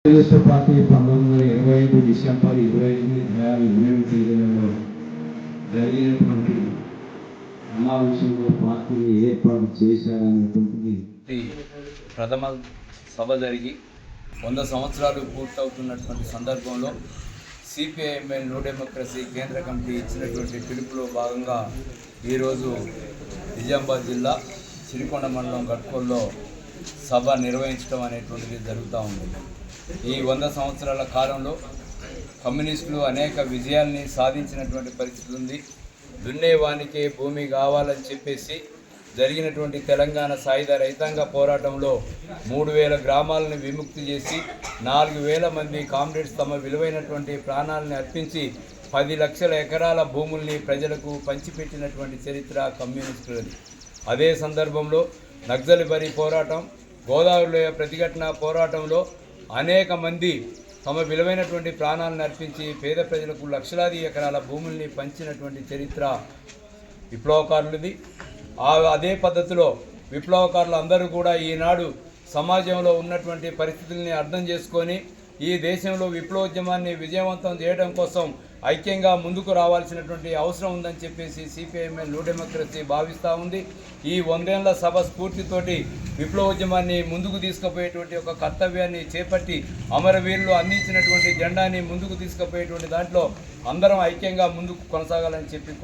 Communist party 1925 December 25 తేదీలలో జరిగినటువంటి సమావేశంలో పార్టీని ఏర్పాటు చేశారనేటువంటిది ప్రథమ సభ జరిగి 100 సంవత్సరాలు పూర్తవుతున్నటువంటి సందర్భంలో సిపిఐఎంఎల్ న్యూ డెమోక్రసీ కేంద్ర కమిటీ ఇచ్చినటువంటి పిలుపులో భాగంగా ఈరోజు నిజామాబాద్ జిల్లా సిరికొండ మండలం గట్కోల్లో సభ నిర్వహించడం అనేటువంటిది జరుగుతూ ఉంది. ఈ 100 సంవత్సరాల కాలంలో కమ్యూనిస్టులు అనేక విజయాల్ని సాధించినటువంటి పరిస్థితి ఉంది. దున్నేవానికే భూమి కావాలని చెప్పేసి జరిగినటువంటి తెలంగాణ సాయుధ రైతాంగ పోరాటంలో 3000 గ్రామాలను విముక్తి చేసి 4000 మంది కామ్రేడ్స్ తమ విలువైనటువంటి ప్రాణాలను అర్పించి 10 లక్షల ఎకరాల భూముల్ని ప్రజలకు పంచిపెట్టినటువంటి చరిత్ర కమ్యూనిస్టులది. అదే సందర్భంలో నక్సల్బరీ పోరాటం, గోదావరిలో ప్రతిఘటన పోరాటంలో అనేక మంది తమ విలువైనటువంటి ప్రాణాలను అర్పించి పేద ప్రజలకు లక్షలాది ఎకరాల భూముల్ని పంచినటువంటి చరిత్ర విప్లవకారులది. అదే పద్ధతిలో విప్లవకారులు అందరూ కూడా ఈనాడు సమాజంలో ఉన్నటువంటి పరిస్థితుల్ని అర్థం చేసుకొని ఈ దేశంలో విప్లవోద్యమాన్ని విజయవంతం చేయడం కోసం ఐక్యంగా ముందుకు రావాల్సినటువంటి అవసరం ఉందని చెప్పేసి సిపిఐఎంఎల్ న్యూ డెమోక్రసీ భావిస్తూ ఉంది. ఈ 100 ఏళ్ల సభ స్ఫూర్తితోటి విప్లవోద్యమాన్ని ముందుకు తీసుకుపోయేటువంటి ఒక కర్తవ్యాన్ని చేపట్టి అమరవీరులు అందించినటువంటి జెండాని ముందుకు తీసుకుపోయేటువంటి దాంట్లో అందరం ఐక్యంగా ముందుకు కొనసాగాలని చెప్పి